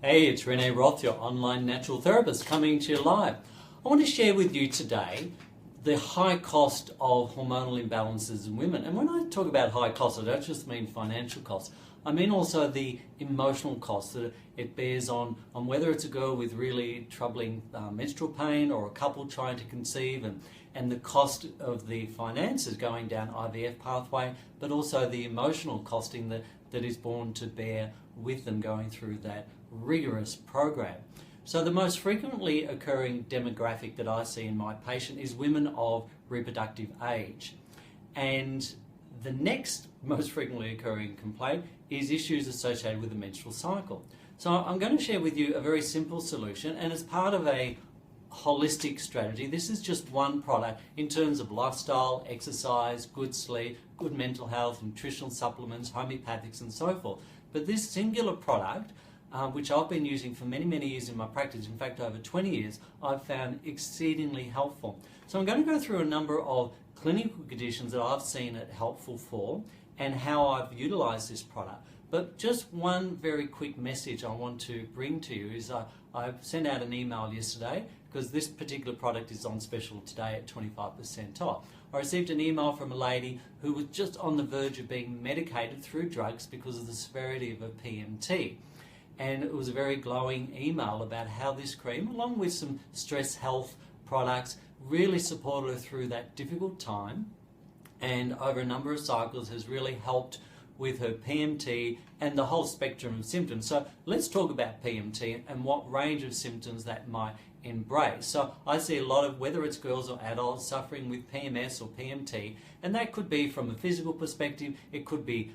Hey, it's Rene Roth, your online natural therapist, coming to you live. I want to share with you today the high cost of hormonal imbalances in women. And when I talk about high cost, I don't just mean financial costs. I mean also the emotional costs that it bears on whether it's a girl with really troubling menstrual pain or a couple trying to conceive, and the cost of the finances going down IVF pathway, but also the emotional costing that is borne to bear with them going through that rigorous program. So the most frequently occurring demographic that I see in my patient is women of reproductive age. And the next most frequently occurring complaint is issues associated with the menstrual cycle. So I'm going to share with you a very simple solution, and as part of a holistic strategy, this is just one product in terms of lifestyle, exercise, good sleep, good mental health, nutritional supplements, homeopathics and so forth. But this singular product, which I've been using for many, many years in my practice, in fact over 20 years, I've found exceedingly helpful. So I'm going to go through a number of clinical conditions that I've seen it helpful for and how I've utilised this product. But just one very quick message I want to bring to you is I sent out an email yesterday because this particular product is on special today at 25% off. I received an email from a lady who was just on the verge of being medicated through drugs because of the severity of her PMT. And it was a very glowing email about how this cream, along with some stress health products, really supported her through that difficult time, and over a number of cycles has really helped with her PMT and the whole spectrum of symptoms. So let's talk about PMT and what range of symptoms that might embrace. So I see a lot of, whether it's girls or adults, suffering with PMS or PMT, and that could be from a physical perspective. It could be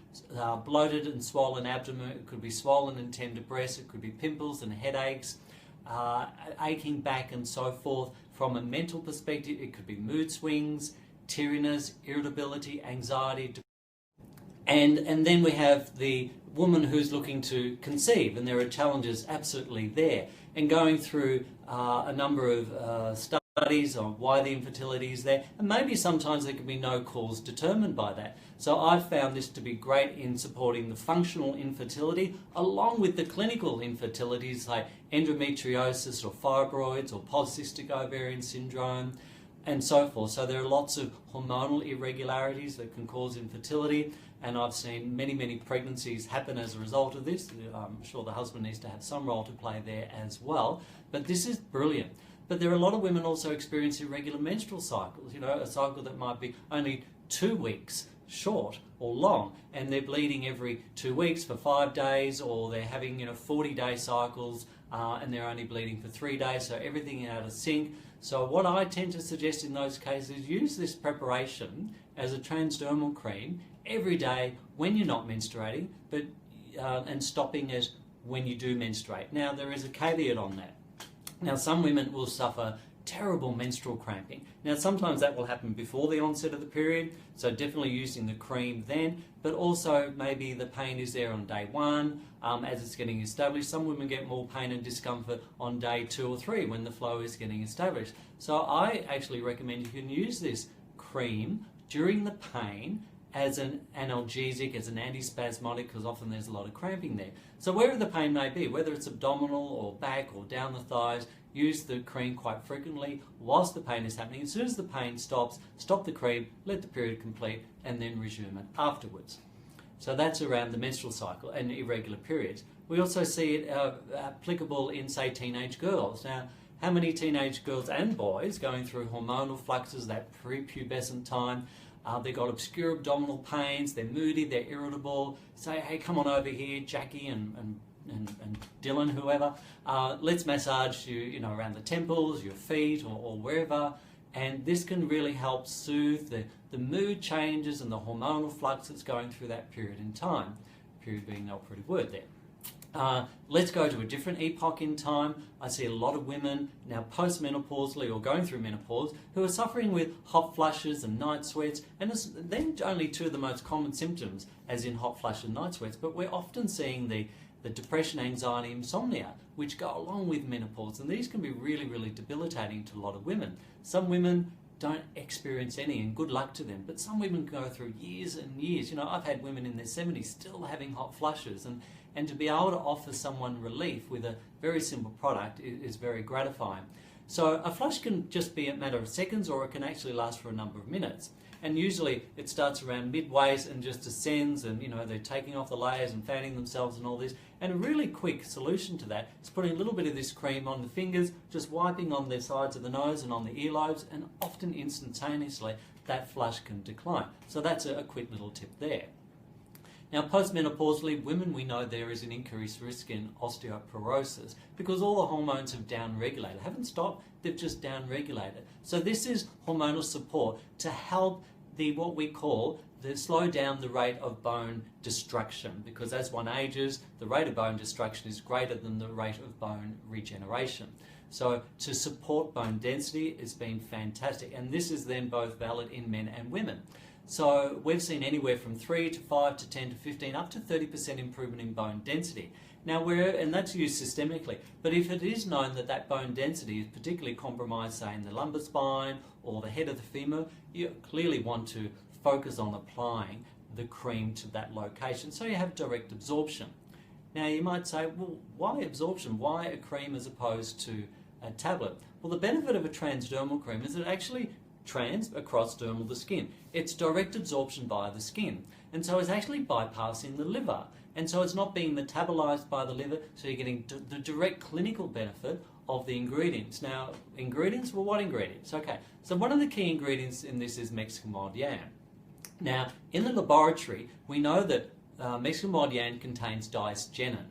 bloated and swollen abdomen, it could be swollen and tender breasts, it could be pimples and headaches, aching back and so forth. From a mental perspective, it could be mood swings, teariness, irritability, anxiety, and then we have the woman who's looking to conceive, and there are challenges absolutely there, and going through a number of studies on why the infertility is there, and maybe sometimes there can be no cause determined by that. So I've found this to be great in supporting the functional infertility along with the clinical infertilities like endometriosis or fibroids or polycystic ovarian syndrome and so forth. So there are lots of hormonal irregularities that can cause infertility, and I've seen many, many pregnancies happen as a result of this. I'm sure the husband needs to have some role to play there as well, but this is brilliant. But there are a lot of women also experiencing irregular menstrual cycles, a cycle that might be only 2 weeks short or long, and they're bleeding every 2 weeks for 5 days, or they're having 40-day cycles and they're only bleeding for 3 days, so everything out of sync. So what I tend to suggest in those cases is use this preparation as a transdermal cream every day when you're not menstruating, but and stopping it when you do menstruate. Now there is a caveat on that. Now some women will suffer terrible menstrual cramping. Now sometimes that will happen before the onset of the period, so definitely using the cream then, but also maybe the pain is there on day 1 as it's getting established. Some women get more pain and discomfort on day 2 or 3 when the flow is getting established. So I actually recommend you can use this cream during the pain as an analgesic, as an antispasmodic, because often there's a lot of cramping there. So wherever the pain may be, whether it's abdominal or back or down the thighs, use the cream quite frequently whilst the pain is happening. As soon as the pain stops, stop the cream, let the period complete, and then resume it afterwards. So that's around the menstrual cycle and irregular periods. We also see it applicable in, say, teenage girls. Now, how many teenage girls and boys going through hormonal fluxes, that prepubescent time, they've got obscure abdominal pains, they're moody, they're irritable, say, hey, come on over here, Jackie and Dylan, whoever, let's massage you, around the temples, your feet, or wherever, and this can really help soothe the mood changes and the hormonal flux that's going through that period in time, period being the operative word there. Let's go to a different epoch in time. I see a lot of women now postmenopausally or going through menopause who are suffering with hot flushes and night sweats, and it's then only 2 of the most common symptoms, as in hot flushes and night sweats, but we're often seeing the depression, anxiety, insomnia, which go along with menopause, and these can be really, really debilitating to a lot of women. Some women don't experience any, and good luck to them. But some women go through years and years. I've had women in their 70s still having hot flushes, and And to be able to offer someone relief with a very simple product is very gratifying. So a flush can just be a matter of seconds, or it can actually last for a number of minutes. And usually it starts around midways and just ascends, and they're taking off the layers and fanning themselves and all this. And a really quick solution to that is putting a little bit of this cream on the fingers, just wiping on the sides of the nose and on the earlobes, and often instantaneously that flush can decline. So that's a quick little tip there. Now, postmenopausally, women, we know there is an increased risk in osteoporosis because all the hormones have downregulated. Haven't stopped, they've just downregulated. So this is hormonal support to help what we call slow down the rate of bone destruction, because as one ages, the rate of bone destruction is greater than the rate of bone regeneration. So to support bone density has been fantastic, and this is then both valid in men and women. So we've seen anywhere from 3 to 5 to 10 to 15 up to 30% improvement in bone density. Now, and that's used systemically, but if it is known that that bone density is particularly compromised, say in the lumbar spine or the head of the femur, you clearly want to focus on applying the cream to that location so you have direct absorption. Now you might say, well, why absorption? Why a cream as opposed to a tablet? Well, the benefit of a transdermal cream is it actually trans across dermal the skin. It's direct absorption via the skin, and so it's actually bypassing the liver, and so it's not being metabolized by the liver, so you're getting the direct clinical benefit of the ingredients. Now, ingredients, well, what ingredients? Okay, so one of the key ingredients in this is Mexican wild yam. Now, in the laboratory, we know that Mexican wild yam contains diastegenin,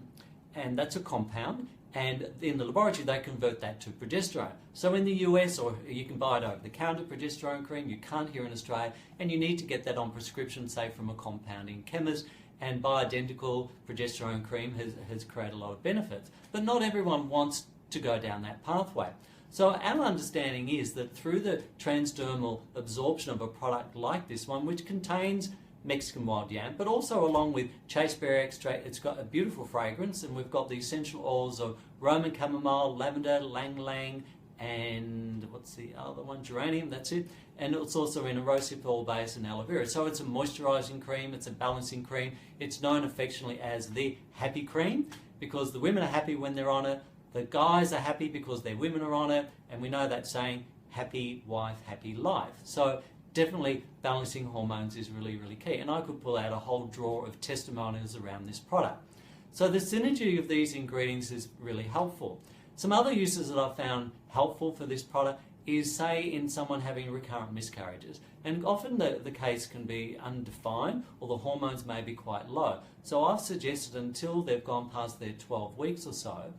and that's a compound, and in the laboratory they convert that to progesterone. So in the US, or you can buy it over the counter, progesterone cream, you can't here in Australia, and you need to get that on prescription, say from a compounding chemist, and bioidentical progesterone cream has created a lot of benefits. But not everyone wants to go down that pathway. So our understanding is that through the transdermal absorption of a product like this one, which contains Mexican wild yam, but also along with chasteberry extract, it's got a beautiful fragrance, and we've got the essential oils of Roman chamomile, lavender, lang-lang, and what's the other one? Geranium, that's it. And it's also in a rosehip oil base and aloe vera. So it's a moisturising cream, it's a balancing cream. It's known affectionately as the happy cream because the women are happy when they're on it, the guys are happy because their women are on it, and we know that saying, happy wife, happy life. So definitely balancing hormones is really, really key. And I could pull out a whole drawer of testimonials around this product. So the synergy of these ingredients is really helpful. Some other uses that I've found helpful for this product is, say, in someone having recurrent miscarriages. And often the case can be undefined, or the hormones may be quite low. So I've suggested until they've gone past their 12 weeks or so,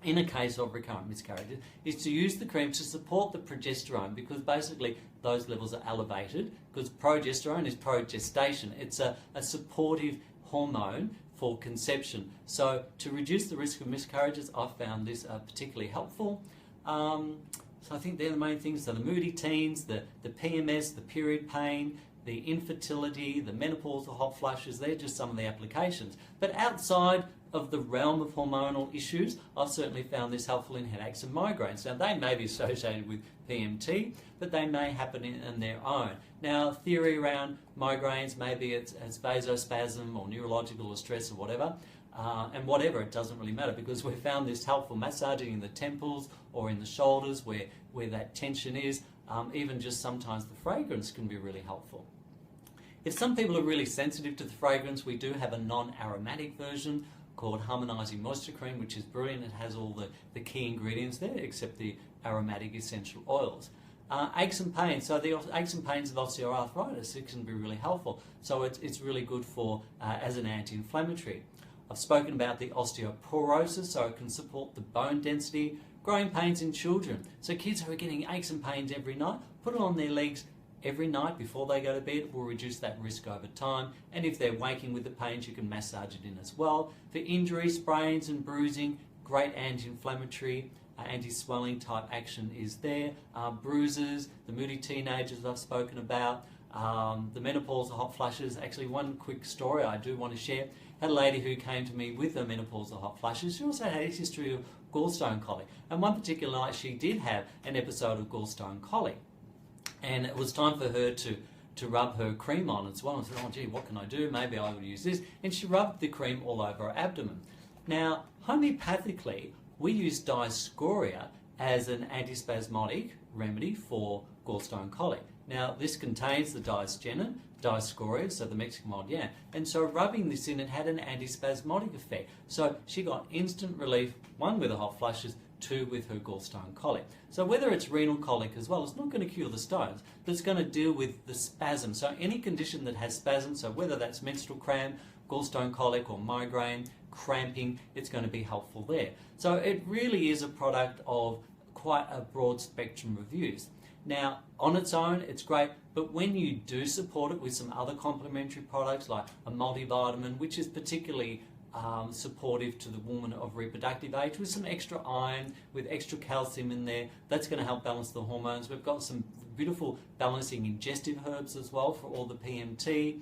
in a case of recurrent miscarriages, is to use the cream to support the progesterone, because basically those levels are elevated, because progesterone is progestation. It's a supportive hormone for conception. So to reduce the risk of miscarriages, I've found this particularly helpful. So I think they're the main things. So the moody teens, the PMS, the period pain, the infertility, the menopause, the hot flushes, they're just some of the applications. But outside of the realm of hormonal issues, I've certainly found this helpful in headaches and migraines. Now, they may be associated with PMT, but they may happen in their own. Now, theory around migraines, maybe it's vasospasm or neurological or stress or whatever, and whatever, it doesn't really matter, because we've found this helpful massaging in the temples or in the shoulders where that tension is. Even just sometimes the fragrance can be really helpful. If some people are really sensitive to the fragrance, we do have a non-aromatic version called Harmonizing Moisture Cream, which is brilliant. It has all the key ingredients there, except the aromatic essential oils. Aches and pains. So the aches and pains of osteoarthritis, it can be really helpful. So it's really good for as an anti-inflammatory. I've spoken about the osteoporosis, so it can support the bone density. Growing pains in children. So kids who are getting aches and pains every night, put it on their legs every night before they go to bed. It will reduce that risk over time. And if they're waking with the pains, you can massage it in as well. For injury, sprains and bruising, great anti-inflammatory, anti-swelling type action is there. Bruises, the moody teenagers I've spoken about, the menopause, the hot flushes. Actually, one quick story I do want to share. Had a lady who came to me with the menopause or hot flushes. She also had a history of gallstone colic. And one particular night she did have an episode of gallstone colic. And it was time for her to to rub her cream on as well and said, oh gee, what can I do? Maybe I would use this. And she rubbed the cream all over her abdomen. Now, homeopathically, we use Dioscorea as an antispasmodic remedy for gallstone colic. Now, this contains the Diosgenin, Dioscorea, so the Mexican wild yam, and so rubbing this in, it had an antispasmodic effect. So she got instant relief, one with the hot flushes, two with her gallstone colic. So whether it's renal colic as well, it's not going to cure the stones, but it's going to deal with the spasm. So any condition that has spasm, so whether that's menstrual cramp, gallstone colic or migraine, cramping, it's going to be helpful there. So it really is a product of quite a broad spectrum of use. Now, on its own, it's great, but when you do support it with some other complementary products like a multivitamin, which is particularly supportive to the woman of reproductive age, with some extra iron, with extra calcium in there, that's going to help balance the hormones. We've got some beautiful balancing ingestive herbs as well for all the PMT.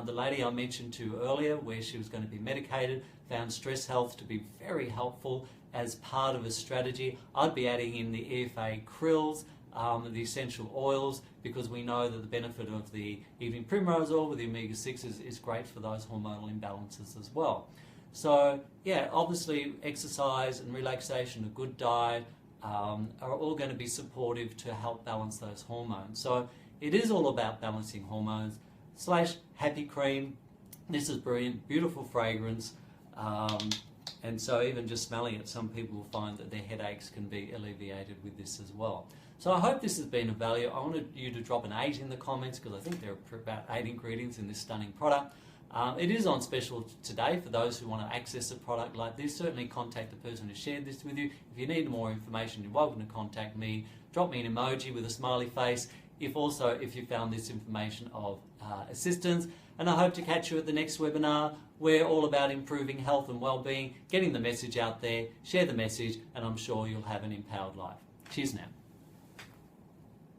The lady I mentioned to earlier, where she was going to be medicated, found stress health to be very helpful as part of a strategy. I'd be adding in the EFA krills, the essential oils, because we know that the benefit of the evening primrose oil with the omega-6 is great for those hormonal imbalances as well. So yeah, obviously exercise and relaxation, a good diet are all going to be supportive to help balance those hormones. So it is all about balancing hormones / happy cream. This is brilliant, beautiful fragrance. And so even just smelling it, some people will find that their headaches can be alleviated with this as well. So I hope this has been of value. I wanted you to drop an 8 in the comments because I think there are about 8 ingredients in this stunning product. It is on special today for those who want to access a product like this. Certainly contact the person who shared this with you. If you need more information, you're welcome to contact me. Drop me an emoji with a smiley face if you found this information of assistance. And I hope to catch you at the next webinar. We're all about improving health and well-being, getting the message out there, share the message, and I'm sure you'll have an empowered life. Cheers now.